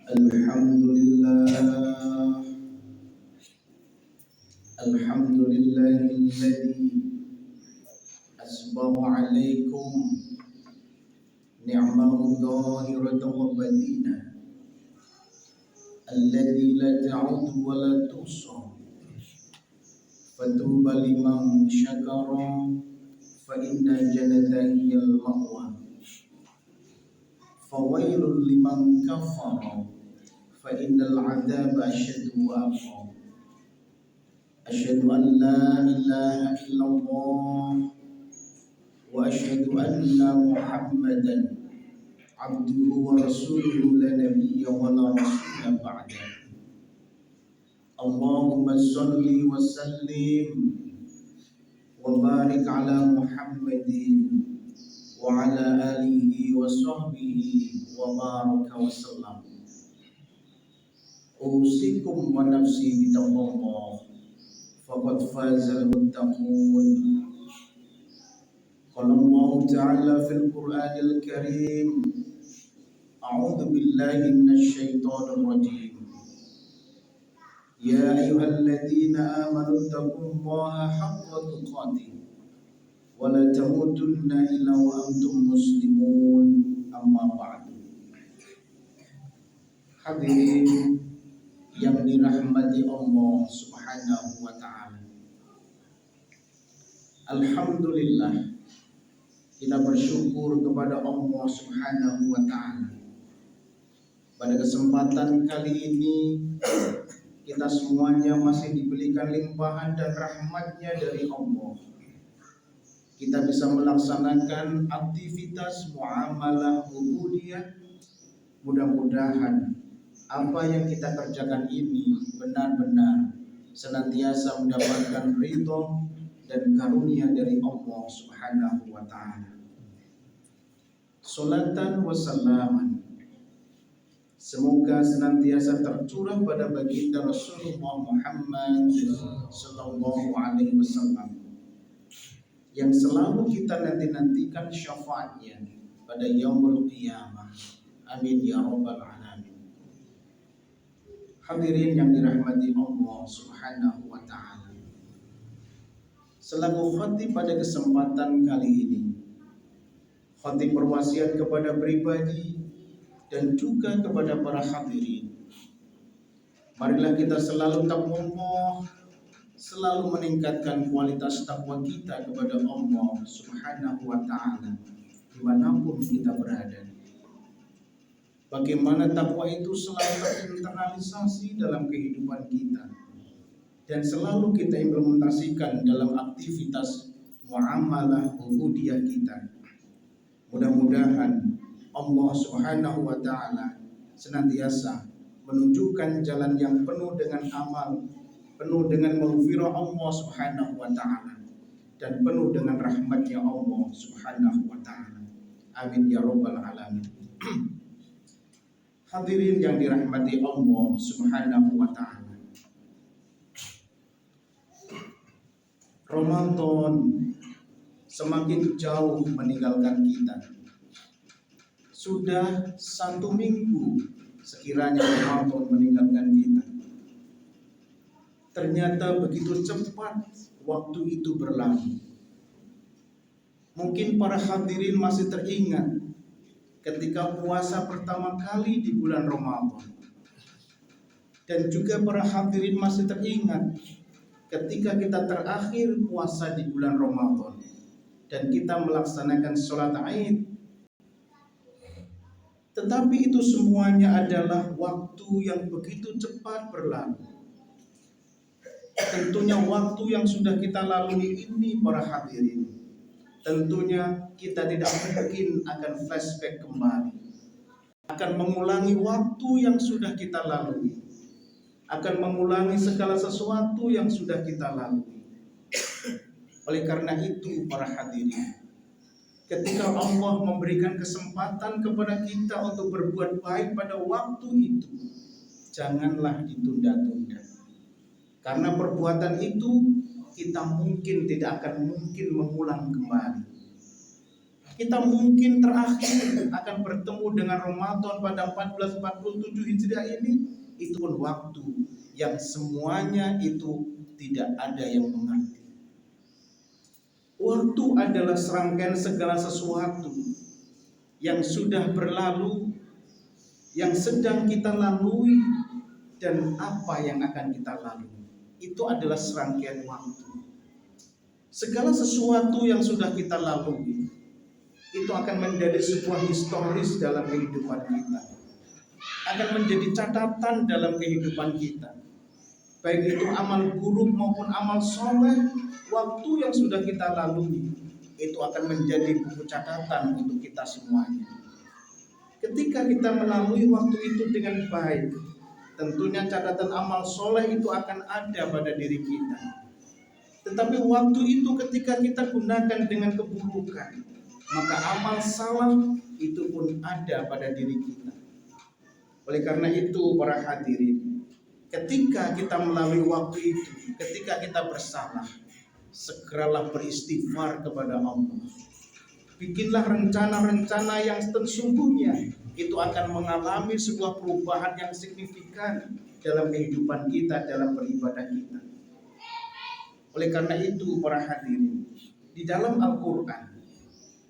Alhamdulillah, alhamdulillahilladzi asbagha alaikum ni'mahu dhahiratan wa batinah alladzi la ta'udu wa la tuhsa fatuba liman syakara fa inna jannata hiyal ma'wa fawailul liman kafara fa innal 'adzaba asyaddu wa aqwa. Asyhadu an la ilaha illallah wa asyhadu anna Muhammadan abduhu wa rasuluhu la nabiyya wa la rasula ba'da. Allahumma shalli wa sallim wa barik ala Muhammadin wa ala alihi wa sahbihi wa baraka wa sallam. Usikum wa nafsi bitaqwallah faqad fazal muttaqun. Qala Allah Ta'ala fil Qur'anil Karim, a'udzu billahi minasy syaithanir rajim. Ya ayyuhalladzina amanu taqullaha haqqa tuqatih wa la tamutunna illa wa antum muslimun. Amma ba'du. Hadirin yang dirahmati Allah Subhanahu wa ta'ala, alhamdulillah, kita bersyukur kepada Allah Subhanahu wa ta'ala. Pada kesempatan kali ini kita semuanya masih diberikan limpahan dan rahmatnya dari Allah. Kita bisa melaksanakan aktivitas muamalah ubudiyah. Mudah-mudahan apa yang kita kerjakan ini benar-benar senantiasa mendapatkan ridho dan karunia dari Allah Subhanahu wa ta'ala. Salatan wa salaman, semoga senantiasa tercurah pada baginda Rasulullah Muhammad sallallahu alaihi wasallam yang selalu kita nanti-nantikan syafaatnya pada yaumul qiyamah. Amin ya rabbal alamin. Hadirin yang dirahmati Allah Subhanahu wa ta'ala, selaku khatib pada kesempatan kali ini, khatib berwasiat kepada pribadi dan juga kepada para hadirin. Marilah kita selalu taqwallah, selalu meningkatkan kualitas takwa kita kepada Allah Subhanahu wa ta'ala dimanapun kita berada. Bagaimana takwa itu selalu terinternalisasi dalam kehidupan kita dan selalu kita implementasikan dalam aktivitas muamalah ubudiyah kita. Mudah-mudahan Allah Subhanahu wa ta'ala senantiasa menunjukkan jalan yang penuh dengan amal, penuh dengan maghfirah Allah Subhanahu wa ta'ala, dan penuh dengan rahmatnya Allah Subhanahu wa ta'ala. Amin ya rabbal alamin. Hadirin yang dirahmati Allah Subhanahu wa ta'ala, Ramadan semakin jauh meninggalkan kita. Sudah 1 minggu sekiranya Ramadan meninggalkan kita. Ternyata begitu cepat waktu itu berlalu. Mungkin para hadirin masih teringat ketika puasa pertama kali di bulan Ramadan. Dan juga para hadirin masih teringat ketika kita terakhir puasa di bulan Ramadan dan kita melaksanakan sholat Aid. Tetapi itu semuanya adalah waktu yang begitu cepat berlalu. Tentunya waktu yang sudah kita lalui ini para hadirin, tentunya kita tidak mungkin akan flashback kembali, akan mengulangi waktu yang sudah kita lalui, akan mengulangi segala sesuatu yang sudah kita lalui. Oleh karena itu para hadirin, ketika Allah memberikan kesempatan kepada kita untuk berbuat baik pada waktu itu, janganlah ditunda-tunda. Karena perbuatan itu kita mungkin tidak akan mungkin mengulang kembali. Kita mungkin terakhir akan bertemu dengan Ramadan pada 1447 Hijriah ini, itu pun waktu yang semuanya itu tidak ada yang mengerti. Waktu adalah serangkaian segala sesuatu yang sudah berlalu, yang sedang kita lalui, dan apa yang akan kita lalui. Itu adalah serangkaian waktu. Segala sesuatu yang sudah kita lalui itu akan menjadi sebuah historis dalam kehidupan kita, akan menjadi catatan dalam kehidupan kita, baik itu amal buruk maupun amal soleh. Waktu yang sudah kita lalui itu akan menjadi buku catatan untuk kita semuanya. Ketika kita melalui waktu itu dengan baik, tentunya catatan amal soleh itu akan ada pada diri kita. Tetapi waktu itu ketika kita gunakan dengan keburukan, maka amal salah itu pun ada pada diri kita. Oleh karena itu para hadirin, ketika kita melalui waktu itu, ketika kita bersalah, segeralah beristighfar kepada Allah. Bikinlah rencana-rencana yang sesungguhnya itu akan mengalami sebuah perubahan yang signifikan dalam kehidupan kita, dalam beribadah kita. Oleh karena itu para hadirin, di dalam Al-Quran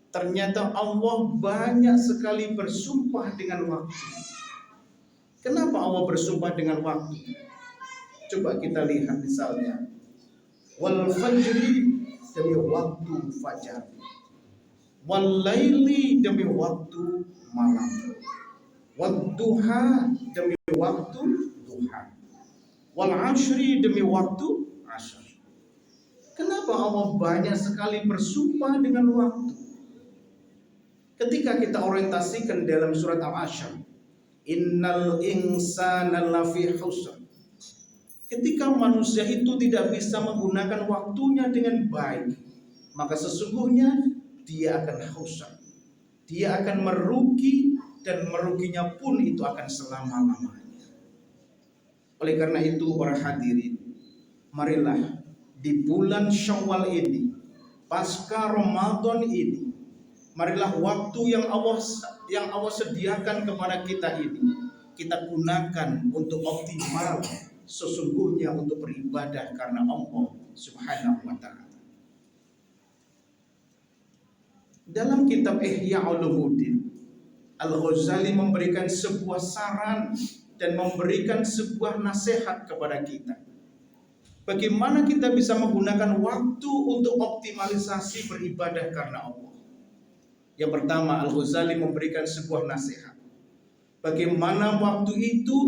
ternyata Allah banyak sekali bersumpah dengan waktu. Kenapa Allah bersumpah dengan waktu? Coba kita lihat misalnya, wal fajri, demi waktu fajar, wal laili, demi waktu malam, wad duha, demi waktu duha, wal ashri, demi waktu ashr. Kenapa Allah banyak sekali bersumpah dengan waktu? Ketika kita orientasikan dalam surat Al-Ashr, innal insana lafi khusr. Ketika manusia itu tidak bisa menggunakan waktunya dengan baik, maka sesungguhnya dia akan khusr. Dia akan merugi, dan meruginya pun itu akan selama-lamanya. Oleh karena itu para hadirin, marilah di bulan Syawal ini, pasca Ramadan ini, marilah waktu yang Allah sediakan kepada kita ini kita gunakan untuk optimal sesungguhnya untuk beribadah karena Allah Subhanahu wa taala. Dalam kitab Ihya Ulumuddin, Al-Ghazali memberikan sebuah saran dan memberikan sebuah nasihat kepada kita. Bagaimana kita bisa menggunakan waktu untuk optimalisasi beribadah karena Allah. Yang pertama, Al-Ghazali memberikan sebuah nasihat. Bagaimana waktu itu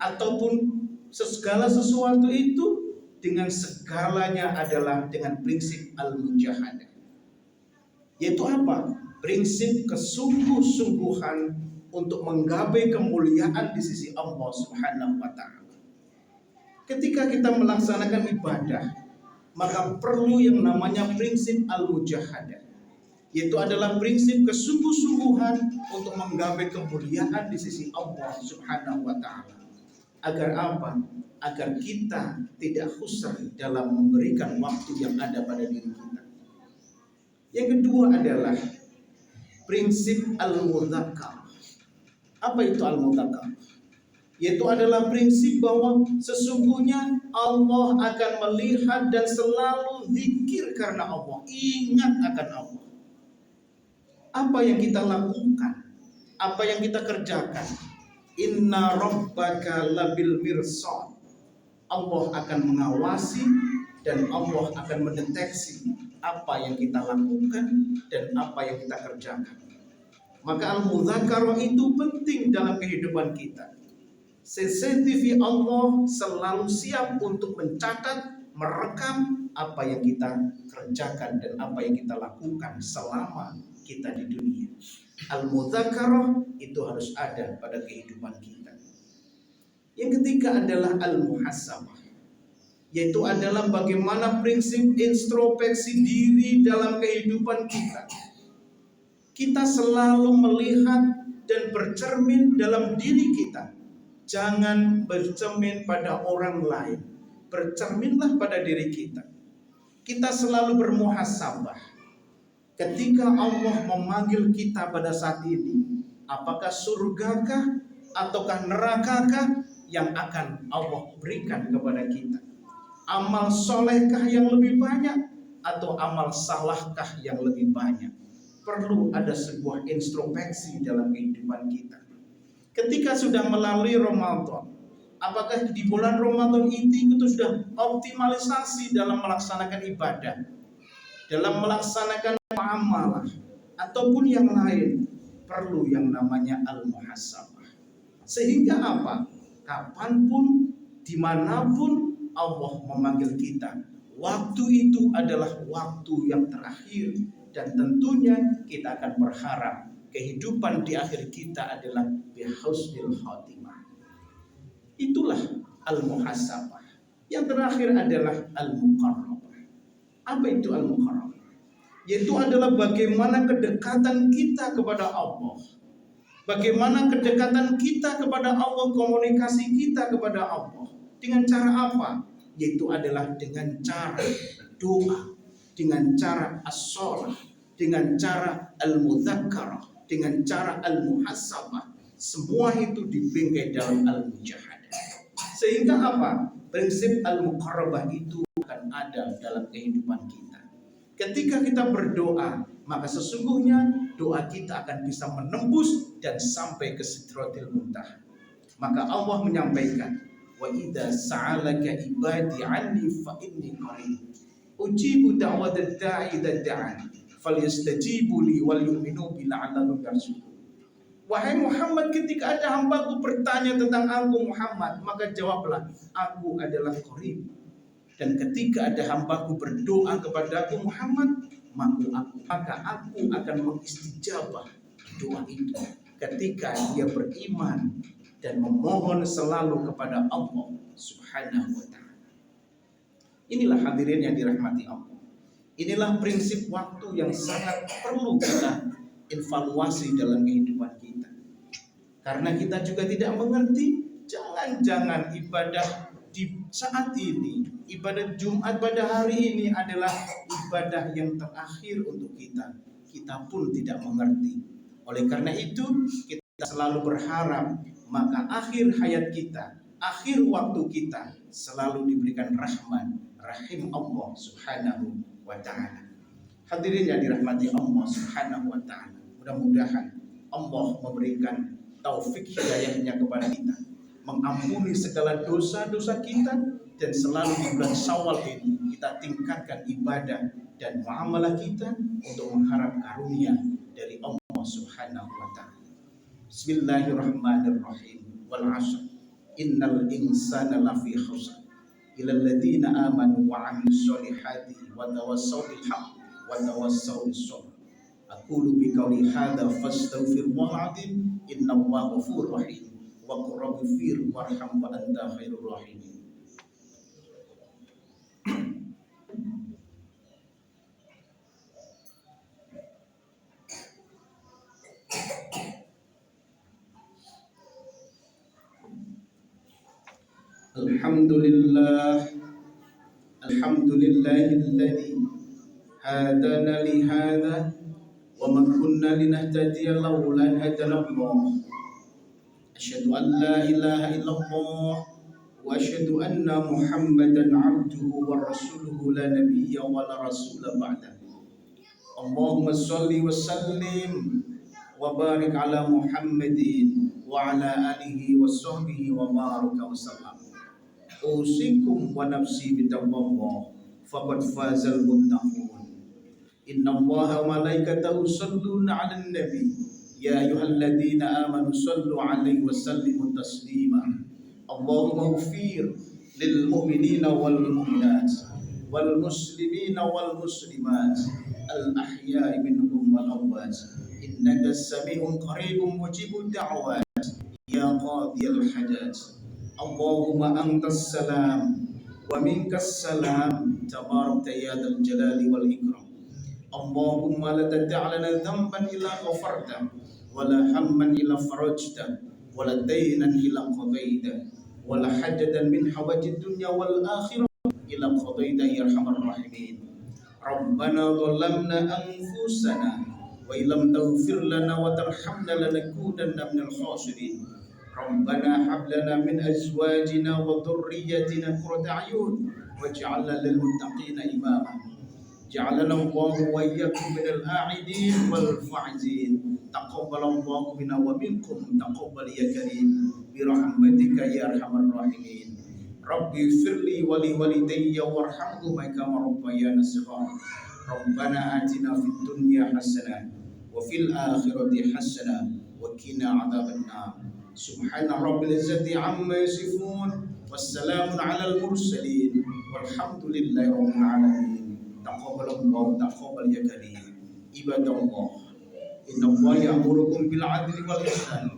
ataupun segala sesuatu itu dengan segalanya adalah dengan prinsip al-mujahadah. Yaitu apa? Prinsip kesungguh-sungguhan untuk menggapai kemuliaan di sisi Allah Subhanahu wa taala. Ketika kita melaksanakan ibadah, maka perlu yang namanya prinsip al-mujahadah. Yaitu adalah prinsip kesungguh-sungguhan untuk menggapai kemuliaan di sisi Allah Subhanahu wa taala. Agar apa? Agar kita tidak khusar dalam memberikan waktu yang ada pada diri kita. Yang kedua adalah prinsip al-mudzakkar. Apa itu al-mudzakkar? Yaitu adalah prinsip bahwa sesungguhnya Allah akan melihat dan selalu zikir karena Allah, ingat akan Allah. Apa yang kita lakukan, apa yang kita kerjakan, inna rabbaka labil mirsad. Allah akan mengawasi dan Allah akan mendeteksi apa yang kita lakukan dan apa yang kita kerjakan. Maka al-mudzakarah itu penting dalam kehidupan kita. CCTV Allah selalu siap untuk mencatat, merekam apa yang kita kerjakan dan apa yang kita lakukan selama kita di dunia. Al-mudzakarah itu harus ada pada kehidupan kita. Yang ketiga adalah al-muhasabah, yaitu adalah bagaimana prinsip introspeksi diri dalam kehidupan kita. Kita selalu melihat dan bercermin dalam diri kita. Jangan bercermin pada orang lain, bercerminlah pada diri kita. Kita selalu bermuhasabah. Ketika Allah memanggil kita pada saat ini, apakah surgakah ataukah nerakakah yang akan Allah berikan kepada kita? Amal solehkah yang lebih banyak atau amal salahkah yang lebih banyak? Perlu ada sebuah introspeksi dalam kehidupan kita. Ketika sudah melalui Ramadan, apakah di bulan Ramadan itu sudah optimalisasi dalam melaksanakan ibadah, dalam melaksanakan amalah, ataupun yang lain? Perlu yang namanya al-muhasabah. Sehingga apa? Kapanpun, dimanapun Allah memanggil kita, waktu itu adalah waktu yang terakhir, dan tentunya kita akan berharap kehidupan di akhir kita adalah bihusnil khotimah. Itulah al-muhasabah. Yang terakhir adalah al-muqarrabah. Apa itu al-muqarrabah? Yaitu adalah bagaimana kedekatan kita kepada Allah. Bagaimana kedekatan kita kepada Allah, komunikasi kita kepada Allah. Dengan cara apa? Yaitu adalah dengan cara doa, dengan cara as-shalah, dengan cara al-mudzakarah, dengan cara al-muhasabah. Semua itu dibingkai dalam al-mujahadah. Sehingga apa? Prinsip al-muqarrabah itu akan ada dalam kehidupan kita. Ketika kita berdoa, maka sesungguhnya doa kita akan bisa menembus dan sampai ke sidratil muntaha. Maka Allah menyampaikan, wa idza sa'alaka ibadi 'anni fa inni qarib ujibu da'watad da'i idza da'an falyastajibu li wal yu'minu bi la'allahum yarshudun. Wahai Muhammad, ketika ada hambaku bertanya tentang aku Muhammad, maka jawablah, aku adalah qarib. Dan ketika ada hambaku berdoa kepadaku Muhammad, maka aku akan mengistijabah doa itu ketika dia beriman dan memohon selalu kepada Allah Subhanahu wa ta'ala. Inilah hadirin yang dirahmati Allah. Inilah prinsip waktu yang sangat perlu kita evaluasi dalam kehidupan kita. Karena kita juga tidak mengerti, jangan-jangan ibadah di saat ini, ibadah Jumat pada hari ini adalah ibadah yang terakhir untuk kita. Kita pun tidak mengerti. Oleh karena itu, kita selalu berharap maka akhir hayat kita, akhir waktu kita selalu diberikan rahim Allah Subhanahu wa ta'ala. Hadirin yang dirahmati Allah Subhanahu wa ta'ala, mudah-mudahan Allah memberikan taufik hidayahnya kepada kita, mengampuni segala dosa-dosa kita, dan selalu di bulan Syawal ini kita tingkatkan ibadah dan muamalah kita untuk mengharap karunia dari Allah Subhanahu wa ta'ala. Bismillahirrahmanirrahim. Wal 'ashr innal insana lafi khusr illa alladziina aamanu wa 'amilus sholihati wa tawassaw bil haqq wa tawassaw bis sabr. Aqulu bi qouli hadza fastaghfirullahal 'azim innallaha ghafurur rahim. Wa qur rabbighfir warham wa anta khairur rahimin. Alhamdulillahilladzi hadana li hadza wa ma kunna linahtadiya laula an hadana Allah. Asyhadu an la ilaha illallah wa asyhadu anna Muhammadan 'abduhu wa rasuluhu la nabiyya wa la rasula ba'da. Allahumma shalli wa sallim wa barik ala Muhammadin wa ala alihi wa sahbihi wa baraka wa sallam. Usikum wa nafsi bitaqwallah faqad fazal muttaqun. Innallaha wa malaikatahu yusholluna 'alan nabi ya ayyuhalladzina amanu shallu 'alaihi wa sallimu taslima. Allahumma ighfir lil mu'minina wal mu'minat wal muslimina wal muslimat al ahya'i minhum wal amwat innaka sami'un qaribun mujibud da'wat ya qadiyal hajat. Allahumma antas salam wa minkas salam tabarakta ya dzal jalali wal ikram. Allahumma la tad'alana dhanban illa ghafarta wa la hamman illa farajta wa la daynan illa qadaita wa la hajatan min hawajid dunya wal akhirah illa qadaita ya arhamar rahimin. ربنا ظلمنا أنفسنا وإن لم تغفر لنا وترحمنا لنكونن من الخاسرين ربنا هب لنا من أزواجنا وذريتنا قرة أعين واجعلنا للمتقين إماما جعلنا الله وإياكم من الآعدين والفائزين تقبل الله منا ومنكم تقبل يا كريم برحمتك يا أرحم الراحمين ربي اغفر لي ولوالدي وارحمهما كما ربياني صغارا ربنا آتنا في الدنيا حسنة وفي الآخرة حسنة وقنا عذاب النار سبحان رب العزة عما يصفون والسلام على المرسلين والحمد لله رب العالمين تقبل الله تقبل يا كريم عباد الله إن الله يأمركم بالعدل والإحسان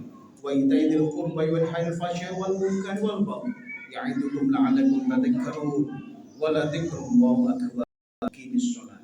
وإيتاء ذي القربى وينهى عن الفحشاء والمنكر والبغي يعظكم لعلكم تذكرون ولذكر الله أكبر أقيموا الصلاة